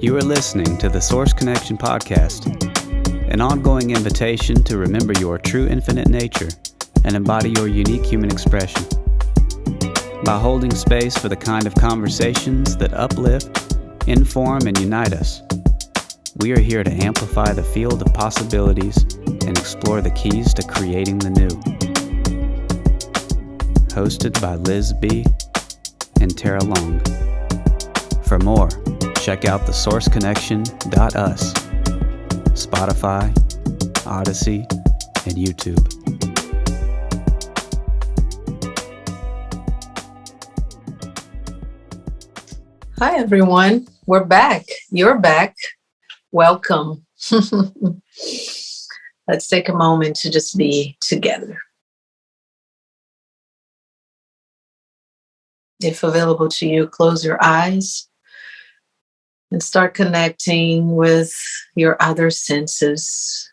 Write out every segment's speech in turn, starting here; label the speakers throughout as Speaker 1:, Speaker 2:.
Speaker 1: You are listening to the Source Connection Podcast, an ongoing invitation to remember your true infinite nature and embody your unique human expression. By holding space for the kind of conversations that uplift, inform, and unite us, we are here to amplify the field of possibilities and explore the keys to creating the new. Hosted by Liz B. and Tarah Long. For more, check out thesourceconnection.us, Spotify, Odyssey, and YouTube.
Speaker 2: Hi, everyone. We're back. You're back. Welcome. Let's take a moment to just be together. If available to you, close your eyes and start connecting with your other senses.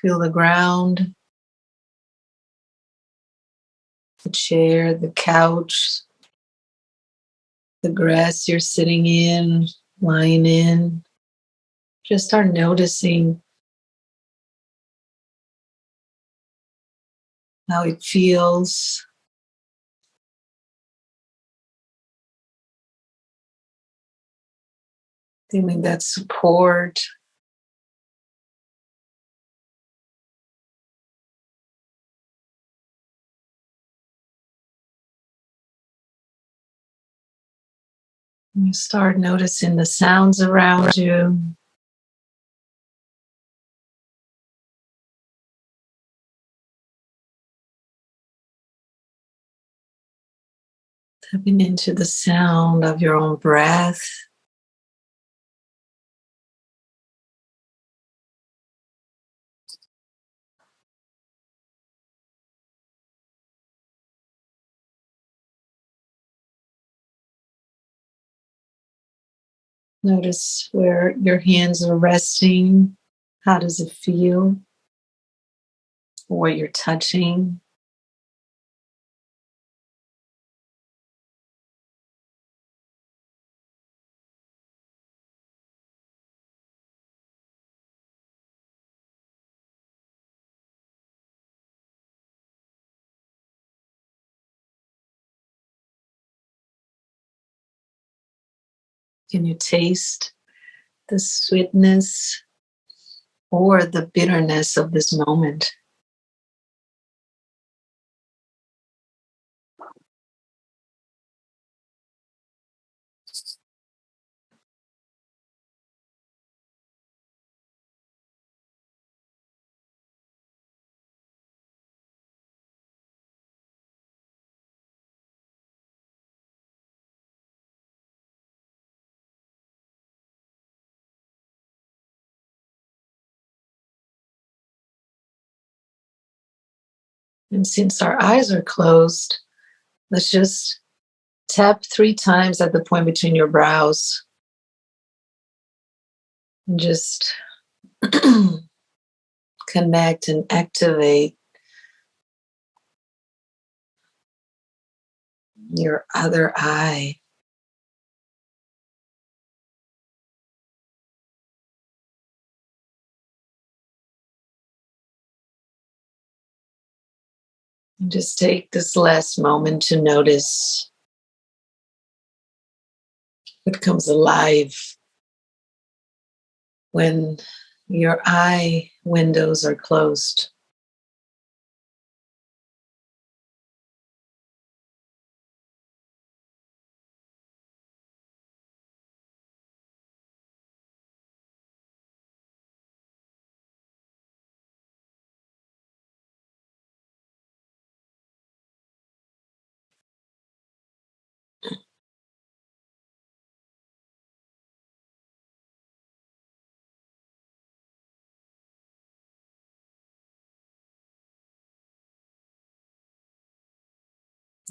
Speaker 2: Feel the ground, the chair, the couch, the grass you're sitting in, lying in. Just start noticing how it feels. Feeling that support. You start noticing the sounds around you. Tapping into the sound of your own breath. Notice where your hands are resting. How does it feel? What you're touching. Can you taste the sweetness or the bitterness of this moment? And since our eyes are closed, let's just tap 3 times at the point between your brows. And just connect and activate your other eye. And just take this last moment to notice what comes alive when your eye windows are closed.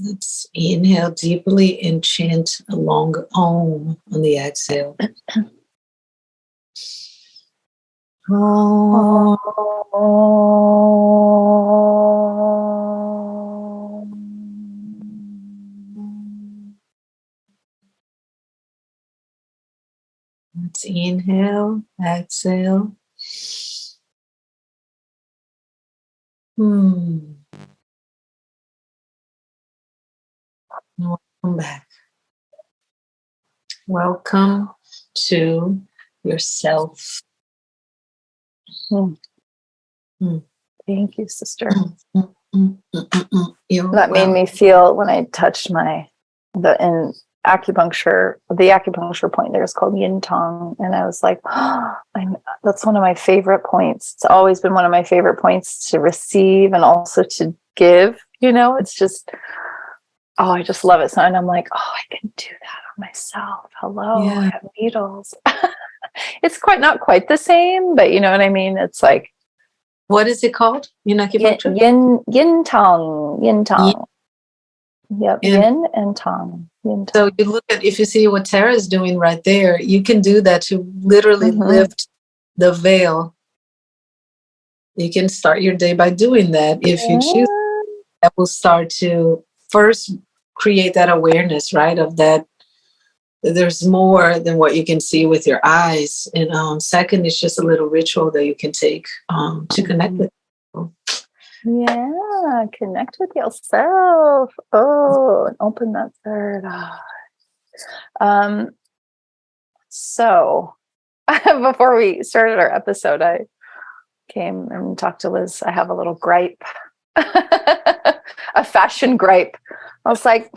Speaker 2: Let's inhale deeply and chant a long Om on the exhale. Oh. Let's inhale, exhale. Welcome back. Welcome to yourself.
Speaker 3: Thank you, sister.
Speaker 2: That
Speaker 3: made me feel when I touched in acupuncture, the acupuncture point there is called yin tong. And I was like, that's one of my favorite points. It's always been one of my favorite points to receive and also to give, it's just, I just love it. So, and I'm like, I can do that on myself. Hello, yeah. I have needles. It's not quite the same, but you know what I mean? It's like,
Speaker 2: what is it called? Yin tong.
Speaker 3: Yin tong. Yep, yin and tong.
Speaker 2: So you look at, if you see what Tarah is doing right there, you can do that to literally lift the veil. You can start your day by doing that. If you choose, that will start to first create that awareness, right? Of that there's more than what you can see with your eyes. And second, it's just a little ritual that you can take to connect with people.
Speaker 3: Yeah, connect with yourself. And open that third eye. So before we started our episode, I came and talked to Liz. I have a little gripe, a fashion gripe. I was like,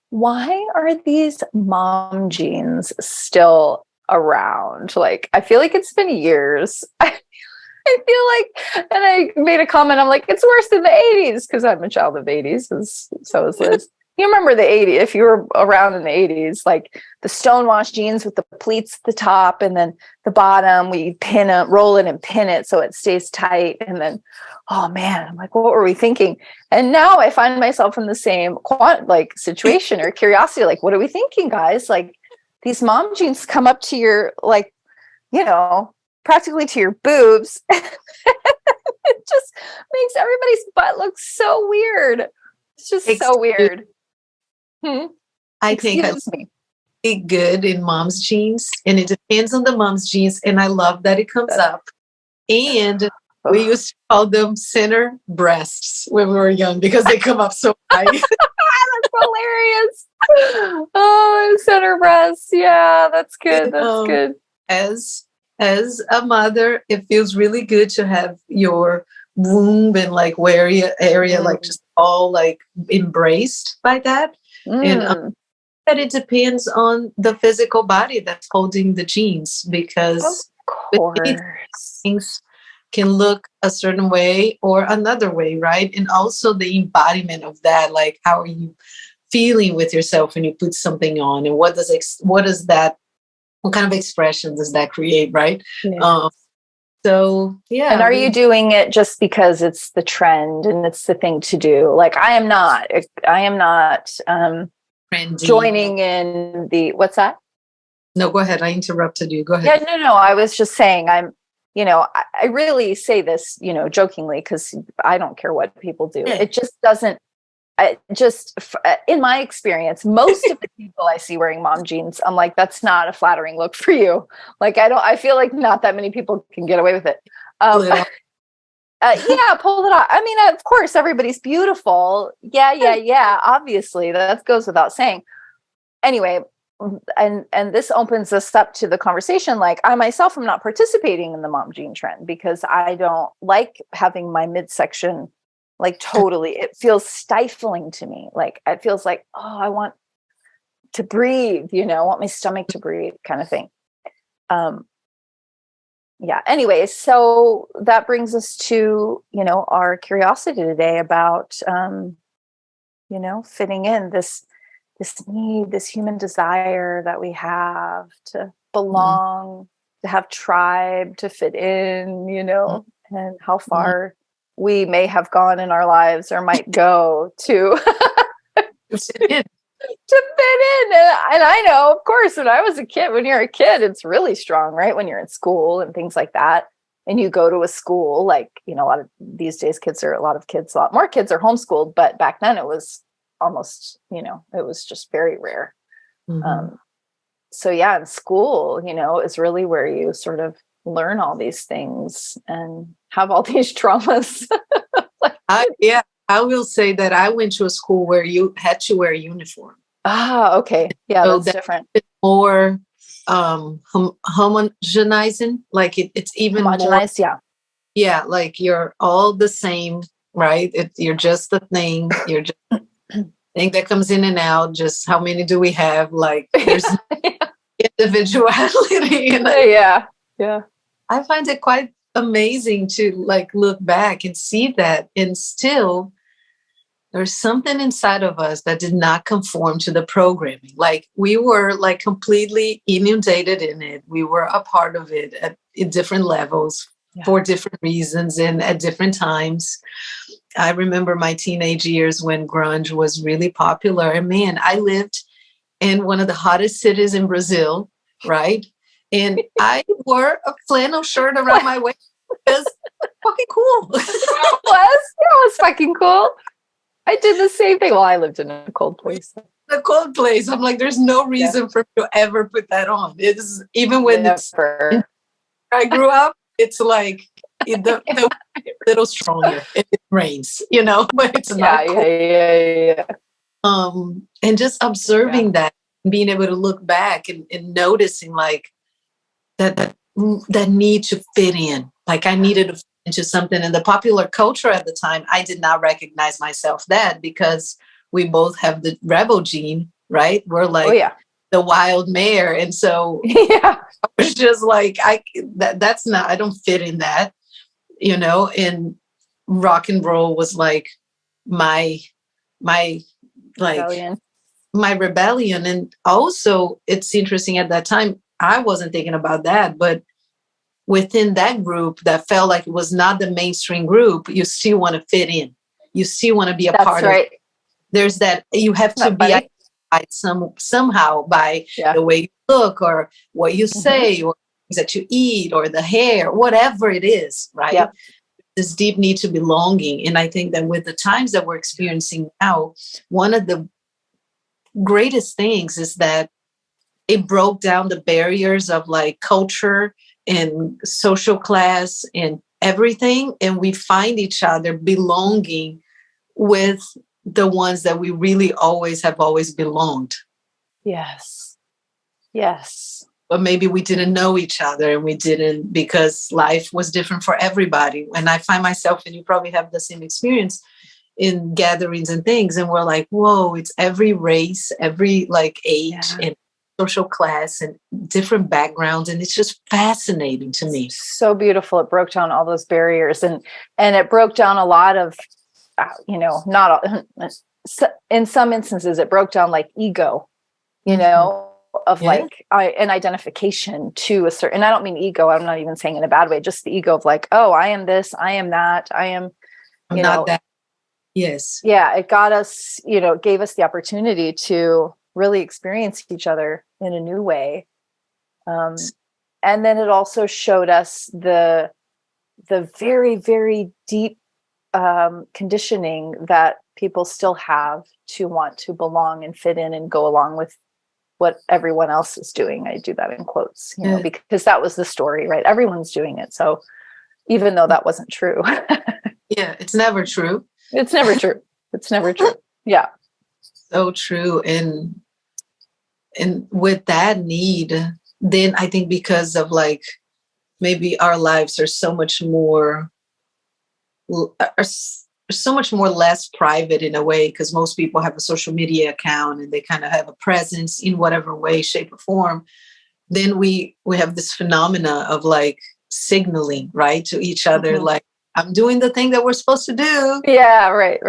Speaker 3: why are these mom jeans still around? Like, I feel like it's been years. I feel like, and I made a comment, I'm like, it's worse than the 80s, because I'm a child of 80s, so is Liz. You remember the 80s, if you were around in the 80s, like the stonewashed jeans with the pleats at the top, and then the bottom, we pin it, roll it and pin it so it stays tight. And then, oh man, I'm like, what were we thinking? And now I find myself in the same situation or curiosity, like, what are we thinking, guys? Like, these mom jeans come up to your, like, practically to your boobs. It just makes everybody's butt look so weird. It's just so weird.
Speaker 2: I think I be good in mom's jeans, and it depends on the mom's jeans. And I love that it comes up. And we used to call them center breasts when we were young because they come up so high.
Speaker 3: That's hilarious. Oh, center breasts. Yeah, that's good. That's good.
Speaker 2: As a mother, it feels really good to have your womb and like area like just all like embraced by that. And that it depends on the physical body that's holding the genes, because things can look a certain way or another way, right? And also the embodiment of that, like how are you feeling with yourself when you put something on, and what kind of expression does that create, right?
Speaker 3: Yeah.
Speaker 2: So yeah.
Speaker 3: And are you doing it just because it's the trend and it's the thing to do? Like, I am not joining in the, what's that?
Speaker 2: No, go ahead. I interrupted you. Go ahead.
Speaker 3: Yeah, no. I was just saying, I really say this, jokingly, because I don't care what people do. It just doesn't, in my experience, most of the people I see wearing mom jeans, I'm like, that's not a flattering look for you. Like, I feel like not that many people can get away with it. Pull it off. I mean, of course, everybody's beautiful. Yeah. Obviously, that goes without saying. Anyway, and this opens us up to the conversation. Like, I myself am not participating in the mom jean trend because I don't like having my midsection like totally. It feels stifling to me. Like, it feels like, I want to breathe. I want my stomach to breathe, kind of thing. Yeah. Anyway, so that brings us to, our curiosity today about, fitting in this need, this human desire that we have to belong, to have tribe, to fit in, and how far we may have gone in our lives or might go to
Speaker 2: fit in.
Speaker 3: to fit in. And I know, of course, when I was a kid, when you're a kid, it's really strong, right? When you're in school and things like that. And you go to a school, like, you know, a lot of these days, a lot more kids are homeschooled, but back then it was almost, you know, it was just very rare.
Speaker 2: Mm-hmm.
Speaker 3: So yeah, in school, you know, is really where you sort of learn all these things and have all these traumas.
Speaker 2: I will say that I went to a school where you had to wear a uniform.
Speaker 3: Ah, okay. Yeah,
Speaker 2: So
Speaker 3: that's different.
Speaker 2: More homogenizing, like it's even
Speaker 3: Homogenized,
Speaker 2: more. Yeah, like you're all the same, right? You're just the thing. You're just thing that comes in and out. Just how many do we have? Like there's individuality. And
Speaker 3: yeah.
Speaker 2: I find it quite amazing to like look back and see that, and still there's something inside of us that did not conform to the programming. Like we were like completely inundated in it. We were a part of it at different levels for different reasons and at different times. I remember my teenage years when grunge was really popular. And man, I lived in one of the hottest cities in Brazil, right? And I wore a flannel shirt around my waist because it's fucking cool.
Speaker 3: It was fucking cool. I did the same thing. Well, I lived in a cold place.
Speaker 2: A cold place. I'm like, there's no reason for me to ever put that on. It's even when I grew up, it's like the little stronger. It rains, you know, but it's not cold.
Speaker 3: Yeah.
Speaker 2: And just observing that, being able to look back and noticing like that need to fit in. Like I needed to fit into something. In the popular culture at the time, I did not recognize myself that because we both have the rebel gene, right? We're like the wild mare. And so I was just like, I don't fit in that, you know, and rock and roll was like my
Speaker 3: rebellion.
Speaker 2: My rebellion. And also it's interesting at that time, I wasn't thinking about that, but within that group that felt like it was not the mainstream group, you still want to fit in. You still want to be a part of it. There's that you have to be identified somehow by the way you look or what you say or things that you eat or the hair, whatever it is, right?
Speaker 3: Yep.
Speaker 2: This deep need to belonging. And I think that with the times that we're experiencing now, one of the greatest things is that it broke down the barriers of like culture and social class and everything. And we find each other belonging with the ones that we really have always belonged.
Speaker 3: Yes.
Speaker 2: But maybe we didn't know each other and we didn't because life was different for everybody. And I find myself, and you probably have the same experience, in gatherings and things. And we're like, whoa, it's every race, every like age and social class and different backgrounds. And it's just fascinating to me.
Speaker 3: So beautiful. It broke down all those barriers and it broke down a lot of, not all, in some instances, it broke down like ego, of like an identification to a certain, and I don't mean ego. I'm not even saying in a bad way, just the ego of like, oh, I am this, I am that, I'm
Speaker 2: not that. Yes.
Speaker 3: Yeah. It got us, gave us the opportunity to really experience each other in a new way. And then it also showed us the very, very deep conditioning that people still have to want to belong and fit in and go along with what everyone else is doing. I do that in quotes, because that was the story, right? Everyone's doing it. So even though that wasn't true.
Speaker 2: It's never true.
Speaker 3: It's never true. It's never true. Yeah.
Speaker 2: So true. And with that need, then I think because of like, maybe our lives are so much more less private in a way, because most people have a social media account and they kind of have a presence in whatever way, shape, or form. Then we have this phenomena of like signaling, right, to each other, like, I'm doing the thing that we're supposed to do.
Speaker 3: Yeah, right.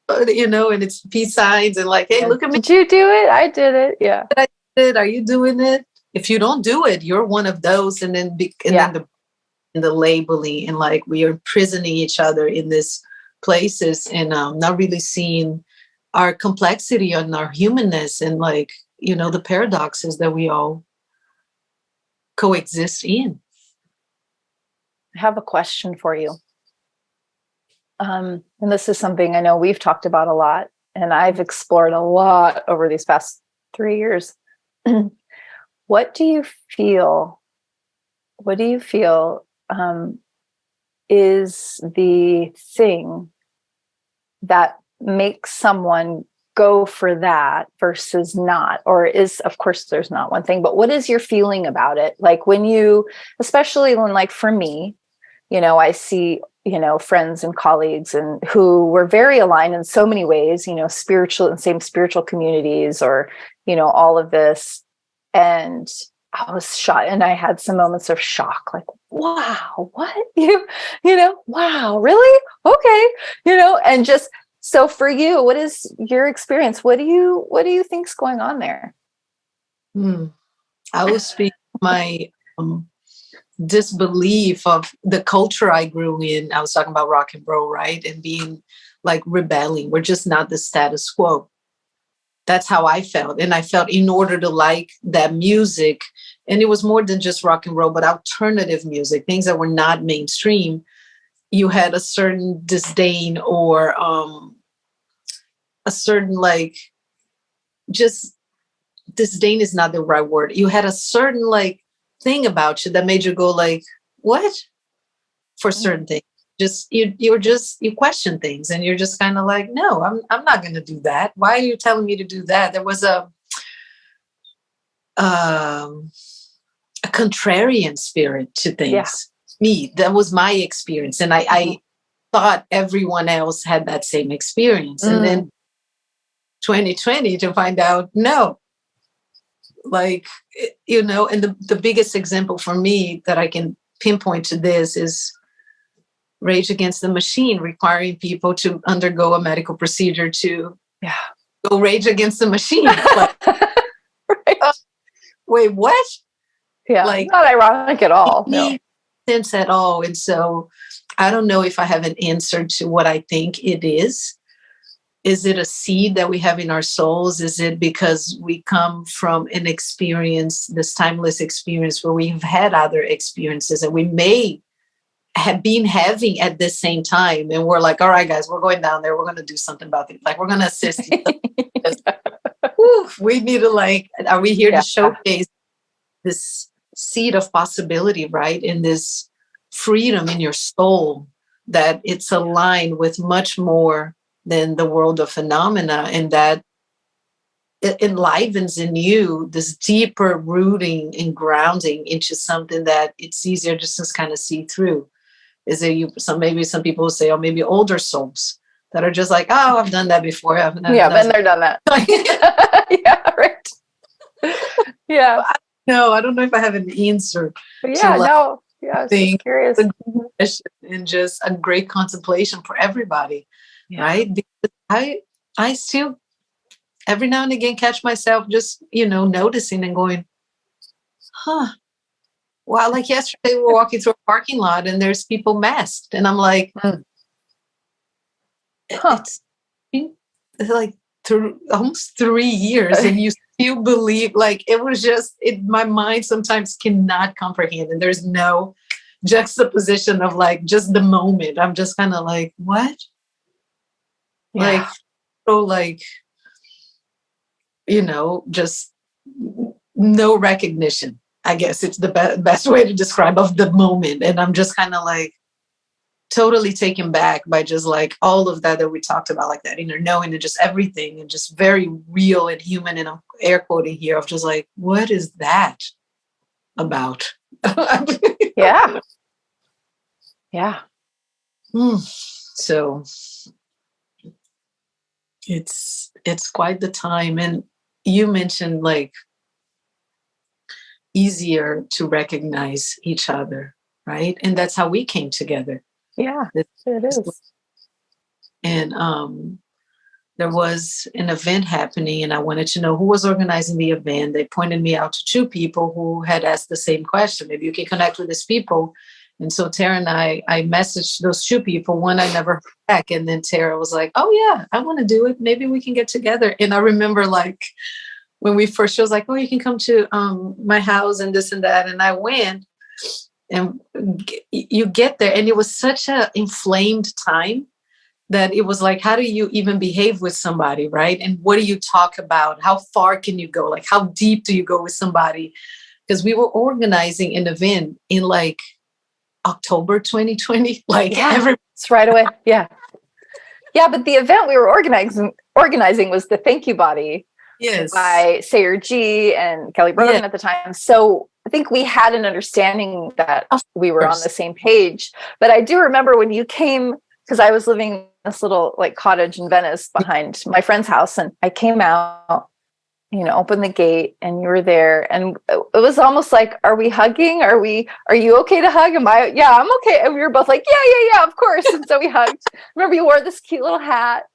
Speaker 2: And it's peace signs and like, hey, look at me.
Speaker 3: Did you do it? I did it. Yeah.
Speaker 2: I did it. Are you doing it? If you don't do it, you're one of those. And then then the labeling, and like we are imprisoning each other in these places and not really seeing our complexity and our humanness, and like, the paradoxes that we all coexist in.
Speaker 3: I have a question for you. And this is something I know we've talked about a lot, and I've explored a lot over these past 3 years. What do you feel is the thing that makes someone go for that versus not? Or is, of course, there's not one thing, but what is your feeling about it? Like especially when, like for me, I see, friends and colleagues and who were very aligned in so many ways, spiritual and same spiritual communities, or, all of this. And I was shocked, and I had some moments of shock, like, wow, what? Wow, really? Okay. And just, so for you, what is your experience? What do you think's going on there?
Speaker 2: I will speak my disbelief of the culture I grew in. I was talking about rock and roll, right? And being like rebelling. We're just not the status quo. That's how I felt. And I felt in order to like that music, and it was more than just rock and roll, but alternative music, things that were not mainstream, you had a certain disdain, or a certain, like, just disdain is not the right word. You had a certain like thing about you that made you go like, what? For certain things. Just you question things, and you're just kind of like, no, I'm not going to do that. Why are you telling me to do that? There was a contrarian spirit to things.
Speaker 3: Yeah.
Speaker 2: Me, that was my experience, and I thought everyone else had that same experience. And then 2020 to find out, no, like, and the biggest example for me that I can pinpoint to this is Rage Against the Machine, requiring people to undergo a medical procedure to go rage against the machine. Like,
Speaker 3: Right.
Speaker 2: Wait, what?
Speaker 3: Yeah, like, not ironic at all. No
Speaker 2: sense at all. And so I don't know if I have an answer to what I think it is. Is it a seed that we have in our souls? Is it because we come from an experience, this timeless experience, where we've had other experiences and we may have been having at the same time, and we're like, all right, guys, we're going down there, we're going to do something about it, like we're going to assist you. We need to, like, are we here to showcase this seed of possibility, right? And this freedom in your soul, that it's aligned with much more than the world of phenomena, and that it enlivens in you this deeper rooting and grounding into something that it's easier just to kind of see through. Is it maybe some people will say, oh, maybe older souls that are just like, oh, I've done that before. Been there, done that.
Speaker 3: Yeah, right. Yeah.
Speaker 2: No, I don't know if I have an answer.
Speaker 3: Yeah, no. Yeah, I was just curious.
Speaker 2: And just a great contemplation for everybody, right? Because I still, every now and again, catch myself just, noticing and going, huh. Well, like yesterday, we were walking through a parking lot and there's people masked. And I'm like, it's like almost 3 years and you still believe, like, it was just, my mind sometimes cannot comprehend. And there's no juxtaposition of like just the moment. I'm just kind of like, what? Yeah. Like, so like, just no recognition. I guess it's the best way to describe of the moment. And I'm just kind of like totally taken back by just like all of that we talked about, like that inner knowing and just everything, and just very real and human. And I'm air quoting here of just like, what is that about?
Speaker 3: Yeah. Yeah.
Speaker 2: So it's quite the time. And you mentioned like easier to recognize each other, right? And that's how we came together.
Speaker 3: Yeah, it is.
Speaker 2: And there was an event happening, and I wanted to know who was organizing the event. They pointed me out to 2 people who had asked the same question. Maybe you can connect with these people. And so Tara and I messaged those two people. One I never heard back. And then Tara was like, oh yeah, I want to do it. Maybe we can get together. And I remember like when we first, she was like, oh, you can come to my house and this and that. And I went, and you get there. And it was such an inflamed time that it was like, how do you even behave with somebody, right? And what do you talk about? How far can you go? Like, how deep do you go with somebody? Because we were organizing an event in like October 2020. Like,
Speaker 3: it's right away. Yeah. Yeah, but the event we were organizing was the Thank You Body.
Speaker 2: Yes.
Speaker 3: By Sayer G and Kelly Broden at the time. So I think we had an understanding that we were on the same page. But I do remember when you came, because I was living in this little like cottage in Venice behind my friend's house, and I came out, opened the gate, and you were there, and it was almost like, are we hugging? Are you okay to hug? Yeah, I'm okay. And we were both like, yeah, of course. And so we hugged. Remember, you wore this cute little hat,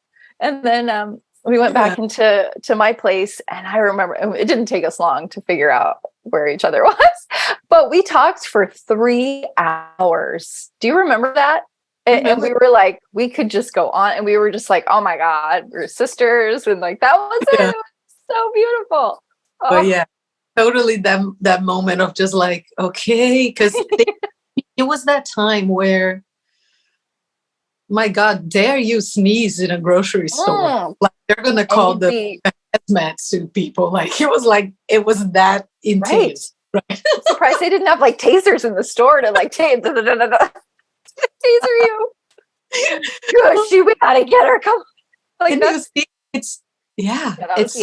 Speaker 3: and then we went back into my place, and I remember it didn't take us long to figure out where each other was, but we talked for 3 hours. Do you remember that? And we were like, we could just go on, and we were just like, oh my God, we're sisters. And like, that was it. It was so beautiful. Oh.
Speaker 2: But yeah, totally that moment of just like, okay. Cause it was that time where, my God, dare you sneeze in a grocery store? Like they're gonna call the hazmat suit people. Like it was that intense. Right?
Speaker 3: I'm surprised they didn't have like tasers in the store to like taser you. Gosh, we gotta get her. Come on. Like
Speaker 2: it's the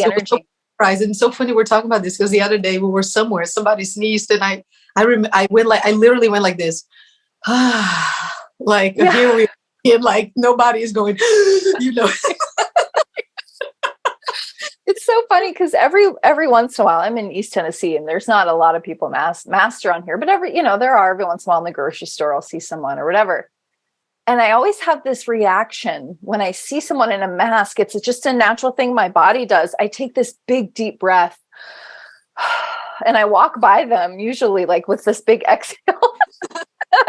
Speaker 2: energy. So surprising. So funny we're talking about this because the other day we were somewhere, somebody sneezed, and I literally went like this. Like here we are. And like nobody is going,
Speaker 3: It's so funny because every once in a while, I'm in East Tennessee, and there's not a lot of people masked around here, but there are every once in a while in the grocery store, I'll see someone or whatever. And I always have this reaction when I see someone in a mask. It's just a natural thing my body does. I take this big, deep breath and I walk by them, usually like with this big exhale. And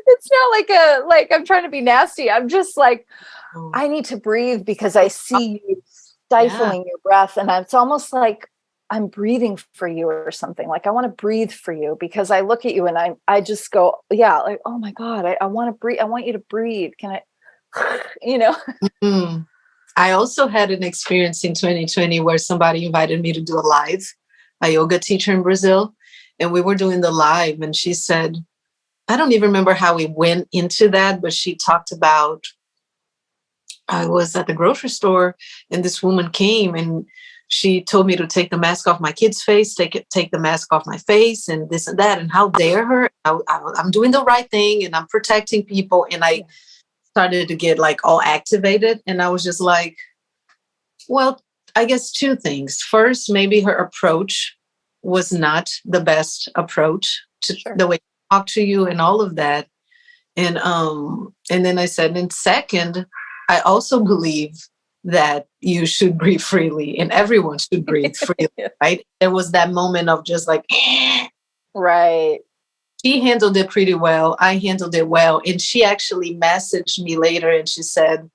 Speaker 3: it's not like I'm trying to be nasty. I'm just like, I need to breathe because I see you stifling your breath. And it's almost like I'm breathing for you or something. Like I want to breathe for you because I look at you and I just go, like, oh my God, I want to breathe. I want you to breathe. Can I,
Speaker 2: Mm-hmm. I also had an experience in 2020 where somebody invited me to do a yoga teacher in Brazil. And we were doing the live, and she said, I don't even remember how we went into that, but she talked about, I was at the grocery store and this woman came and she told me to take the mask off my kid's face, take the mask off my face and this and that. And how dare her? I'm doing the right thing and I'm protecting people. And I started to get like all activated. And I was just like, well, I guess 2 things. First, maybe her approach was not the best approach to the way I talk to you and all of that. And then I said, and second, I also believe that you should breathe freely and everyone should breathe freely, right? There was that moment of just like,
Speaker 3: right.
Speaker 2: She handled it pretty well. I handled it well. And she actually messaged me later and she said,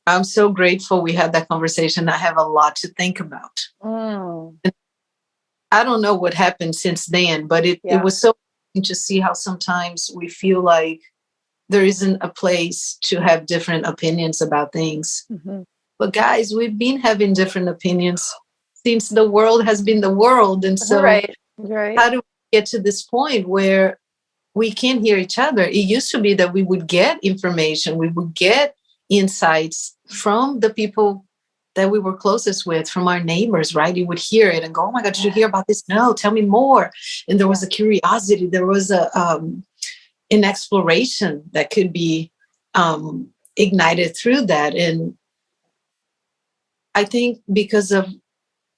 Speaker 2: I'm so grateful we had that conversation. I have a lot to think about. And I don't know what happened since then, but it was so interesting to see how sometimes we feel like there isn't a place to have different opinions about things. Mm-hmm. But guys, we've been having different opinions since the world has been the world. And so how do we get to this point where we can hear each other? It used to be that we would get information, we would get insights from the people that we were closest with, from our neighbors, right? You would hear it and go, oh my God, did you hear about this? No, tell me more. And there was a curiosity, there was an exploration that could be ignited through that. And I think because of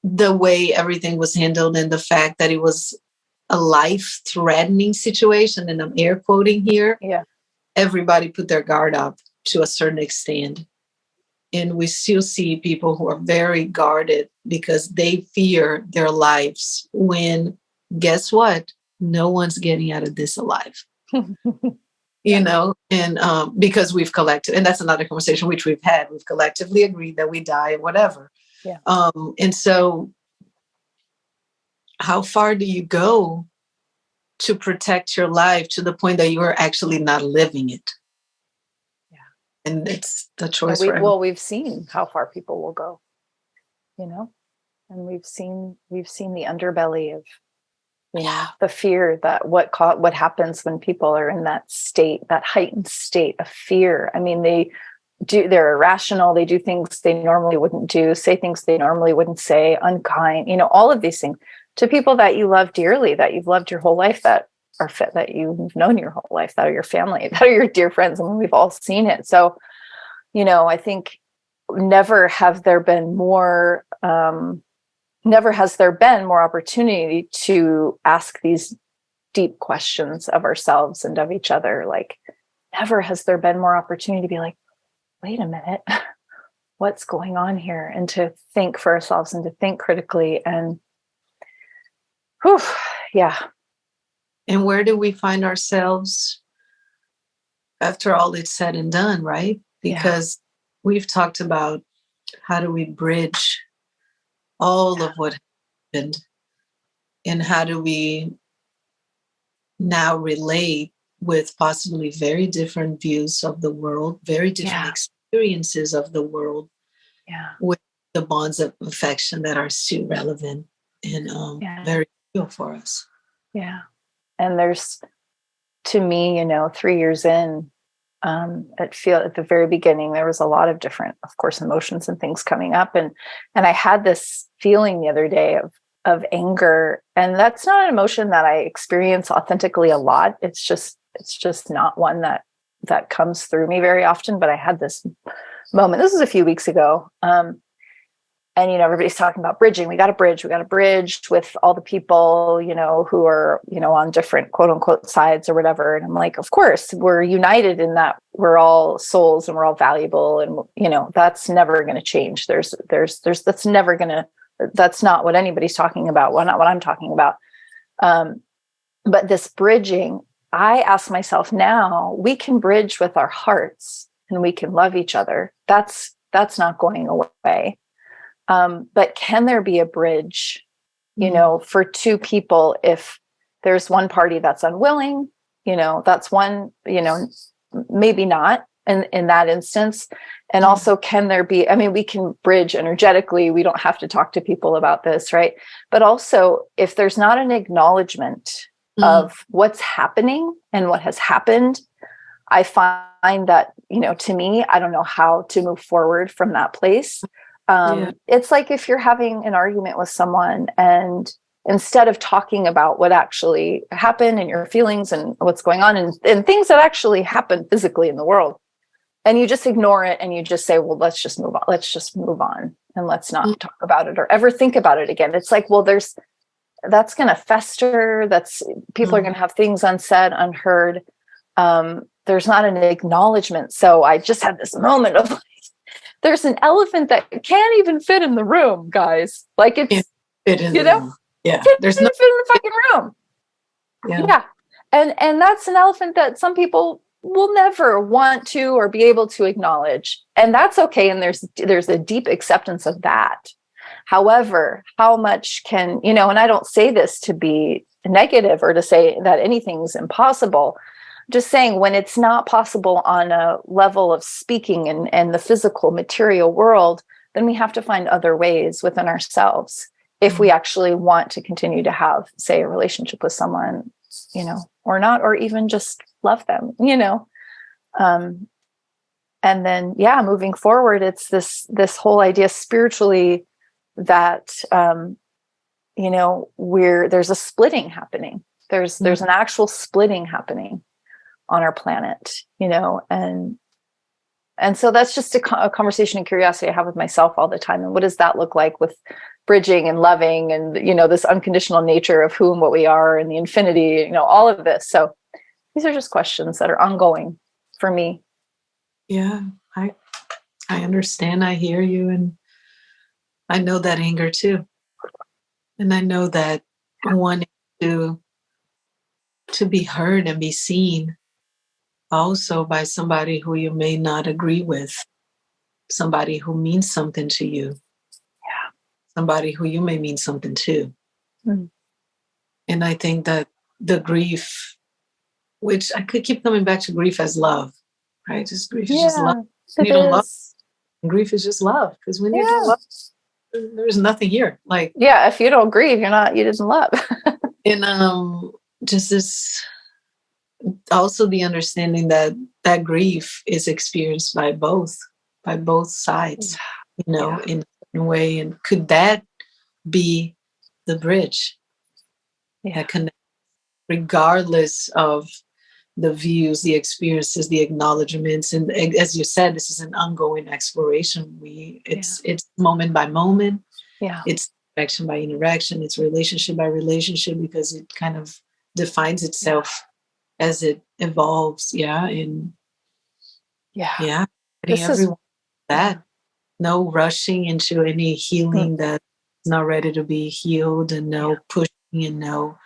Speaker 2: the way everything was handled and the fact that it was a life-threatening situation, and I'm air quoting here, everybody put their guard up to a certain extent. And we still see people who are very guarded because they fear their lives when, guess what? no one's getting out of this alive. You know, and because we've collected, and that's another conversation which we've had, we've collectively agreed that we die and whatever.
Speaker 3: Yeah.
Speaker 2: And so how far do you go to protect your life to the point that you are actually not living it?
Speaker 3: Yeah.
Speaker 2: And it's the choice.
Speaker 3: We've seen how far people will go, you know, and we've seen the underbelly of, you know, the fear that what happens when people are in that state, that heightened state of fear. I mean, they're irrational. They do things they normally wouldn't do, say things they normally wouldn't say, unkind, you know, all of these things to people that you love dearly, that you've loved your whole life, that are fit, that you've known your whole life, that are your family, that are your dear friends. I mean, we've all seen it. So, you know, I think never has there been more opportunity to ask these deep questions of ourselves and of each other. Like, never has there been more opportunity to be like, wait a minute, what's going on here? And to think for ourselves and to think critically. And yeah.
Speaker 2: And where do we find ourselves after all it's said and done, right? Because we've talked about how do we bridge all of what happened, and how do we now relate with possibly very different views of the world, very different experiences of the world, with the bonds of affection that are still relevant and very real for us.
Speaker 3: Yeah. And there's, to me, you know, 3 years in, at the very beginning, there was a lot of different, of course, emotions and things coming up. And I had this feeling the other day of anger. And that's not an emotion that I experience authentically a lot. It's just not one that comes through me very often. But I had this moment, this was a few weeks ago. And, you know, everybody's talking about bridging. We got to bridge with all the people, you know, who are, you know, on different quote unquote sides or whatever. And I'm like, of course, we're united in that we're all souls and we're all valuable. And, you know, that's never going to change. That's not what anybody's talking about. Well, not what I'm talking about. But this bridging, I ask myself now, we can bridge with our hearts and we can love each other. That's not going away. But can there be a bridge, you know, for two people if there's one party that's unwilling, you know, that's one, you know, maybe not in that instance. And also, can there be, I mean, we can bridge energetically. We don't have to talk to people about this, right? But also, if there's not an acknowledgement of what's happening and what has happened, I find that, you know, to me, I don't know how to move forward from that place. It's like if you're having an argument with someone and instead of talking about what actually happened and your feelings and what's going on and things that actually happen physically in the world, and you just ignore it and you just say, well, let's just move on and let's not talk about it or ever think about it again. It's like, well, that's going to fester. People are going to have things unsaid, unheard. There's not an acknowledgement. So I just had this moment of like, there's an elephant that can't even fit in the room, guys. Like it's, you know, there's no fit in the fucking room. Yeah. And that's an elephant that some people will never want to or be able to acknowledge. And that's okay. And there's a deep acceptance of that. However, how much can, you know, and I don't say this to be negative or to say that anything's impossible. Just saying when it's not possible on a level of speaking and the physical material world, then we have to find other ways within ourselves if we actually want to continue to have, say, a relationship with someone, you know, or not, or even just love them, you know. And then, moving forward, it's this whole idea spiritually that, you know, there's a splitting happening. There's an actual splitting happening on our planet, you know, and so that's just a conversation and curiosity I have with myself all the time. And what does that look like with bridging and loving and, you know, this unconditional nature of who and what we are and the infinity, you know, all of this. So these are just questions that are ongoing for me.
Speaker 2: Yeah, I understand. I hear you. And I know that anger too. And I know that wanting to to be heard and be seen also by somebody who you may not agree with, somebody who means something to you, somebody who you may mean something to.
Speaker 3: Mm.
Speaker 2: And I think that the grief, which I could keep coming back to grief as love, right? Just grief is just love.
Speaker 3: It
Speaker 2: You don't love,
Speaker 3: is.
Speaker 2: grief is just love. Because when you don't love, there's nothing here. Like,
Speaker 3: if you don't grieve, you didn't love.
Speaker 2: and just this, also the understanding that that grief is experienced by both sides, in a certain way. And could that be the bridge that connects, regardless of the views, the experiences, the acknowledgments? And as you said, this is an ongoing exploration. It's moment by moment. It's interaction by interaction. It's relationship by relationship, because it kind of defines itself as it evolves. And putting everyone that, no rushing into any healing that's not ready to be healed, and no pushing, and no,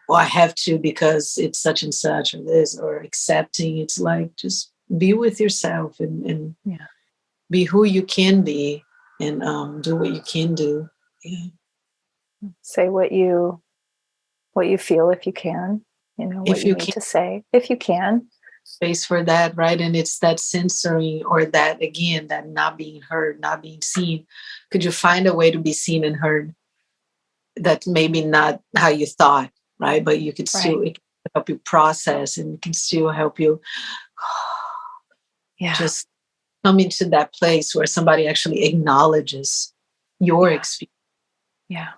Speaker 2: well, I have to because it's such and such, or this, or accepting. It's like, just be with yourself, and be who you can be, and do what you can do.
Speaker 3: Say what you feel, if you can, what you need to say, if you can.
Speaker 2: Space for that, right? And it's that censoring, or that, again, that not being heard, not being seen. Could you find a way to be seen and heard that maybe not how you thought, right? But you could still, it can help you process, and it can still help you just come into that place where somebody actually acknowledges your experience.
Speaker 3: Yeah,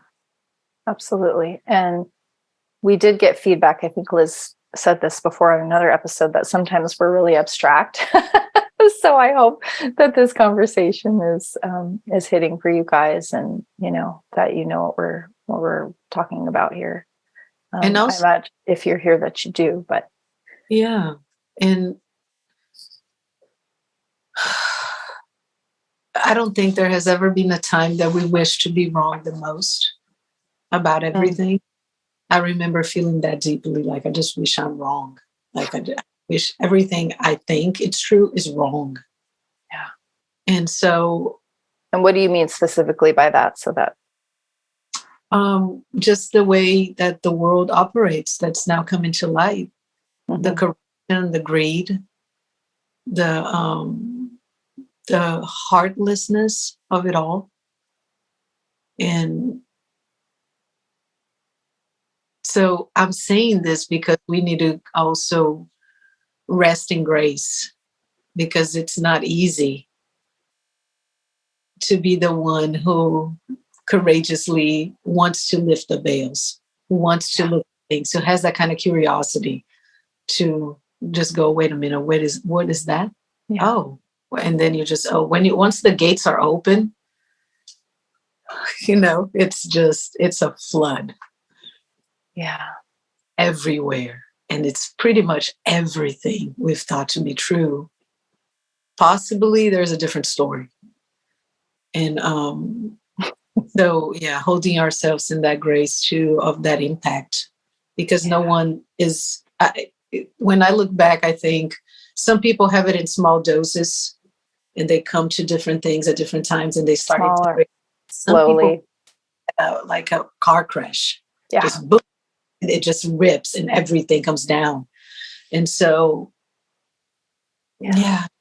Speaker 3: absolutely. And we did get feedback. I think Liz said this before on another episode, that sometimes we're really abstract. So I hope that this conversation is hitting for you guys, and that what we're talking about here. And also, I imagine if you're here that you do, but
Speaker 2: and I don't think there has ever been a time that we wish to be wrong the most about everything. I remember feeling that deeply, like, I just wish I'm wrong. Like, I wish everything I think it's true is wrong. And so.
Speaker 3: And what do you mean specifically by that? So that.
Speaker 2: Just the way that the world operates, that's now coming to light. The corruption, the greed, the heartlessness of it all. And so I'm saying this because we need to also rest in grace, because it's not easy to be the one who courageously wants to lift the veils, who wants to look at things, who has that kind of curiosity to just go, wait a minute, what is that? Oh, and then you just, once the gates are open, it's a flood. Everywhere. And it's pretty much everything we've thought to be true. Possibly there's a different story. And so, holding ourselves in that grace too, of that impact, because no one is, when I look back, I think some people have it in small doses, and they come to different things at different times, and they start integrating.
Speaker 3: Slowly.
Speaker 2: Like a car crash. Just boom, and it just rips, and everything comes down. And so,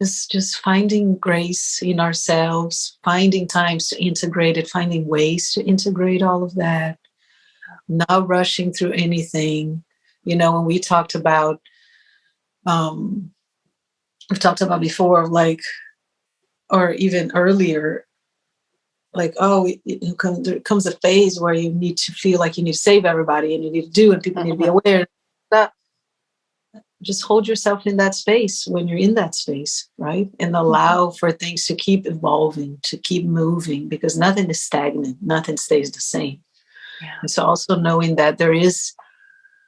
Speaker 2: just finding grace in ourselves, finding times to integrate it, finding ways to integrate all of that, not rushing through anything. When we talked about, we've talked about before, like, or even earlier, like, there comes a phase where you need to feel like you need to save everybody, and you need to do, and people need to be aware. That just hold yourself in that space when you're in that space, right? And allow for things to keep evolving, to keep moving, because nothing is stagnant, nothing stays the same. And so also knowing that there is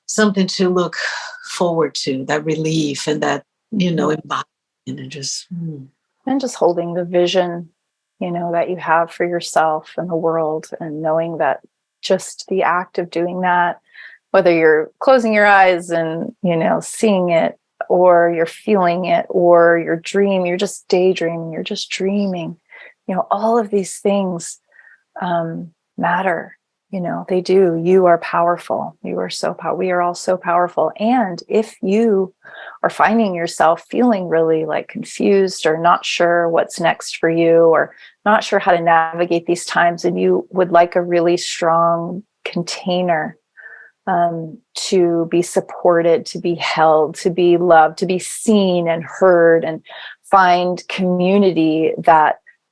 Speaker 2: something to look forward to, that relief, and that, embodiment, and just
Speaker 3: holding the vision, that you have for yourself and the world, and knowing that just the act of doing that whether you're closing your eyes and, seeing it, or you're feeling it, or you're just daydreaming, you're just dreaming, all of these things matter. They do. You are powerful. You are so powerful. We are all so powerful. And if you are finding yourself feeling really like confused or not sure what's next for you, or not sure how to navigate these times, and you would like a really strong container to be supported, to be held, to be loved, to be seen and heard, and find community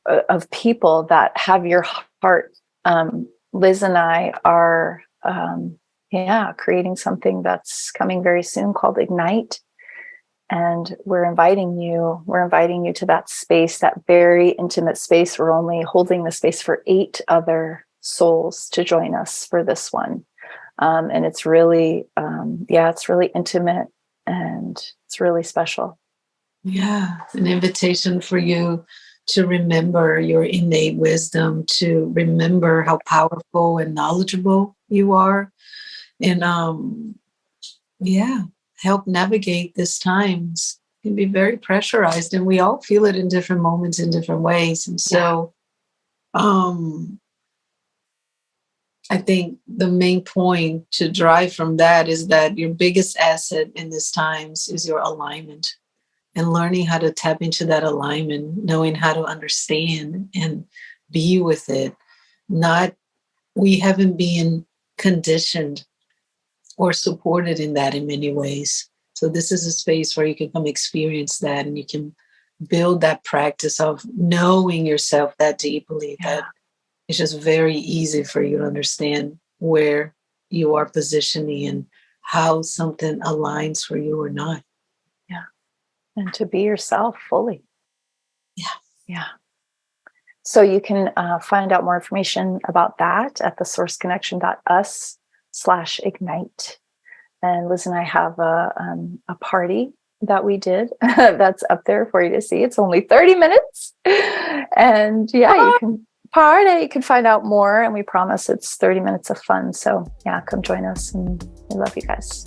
Speaker 3: of people that have your heart. Liz and I are, creating something that's coming very soon called Ignite. And we're inviting you to that space, that very intimate space. We're only holding the space for 8 other souls to join us for this one. And it's really, it's really intimate, and it's really special.
Speaker 2: Yeah, an invitation for you to remember your innate wisdom, to remember how powerful and knowledgeable you are, and help navigate these times. It can be very pressurized, and we all feel it in different moments in different ways. And so I think the main point to drive from that is that your biggest asset in these times is your alignment, and learning how to tap into that alignment, knowing how to understand and be with it. We haven't been conditioned or supported in that in many ways. So this is a space where you can come experience that, and you can build that practice of knowing yourself that deeply, that it's just very easy for you to understand where you are positioning and how something aligns for you or not.
Speaker 3: Yeah. And to be yourself fully.
Speaker 2: Yeah.
Speaker 3: Yeah. So you can find out more information about that at thesourceconnection.us/ignite. And Liz and I have a party that we did that's up there for you to see. It's only 30 minutes. And you can party. You can find out more. And we promise it's 30 minutes of fun. So come join us. And we love you guys.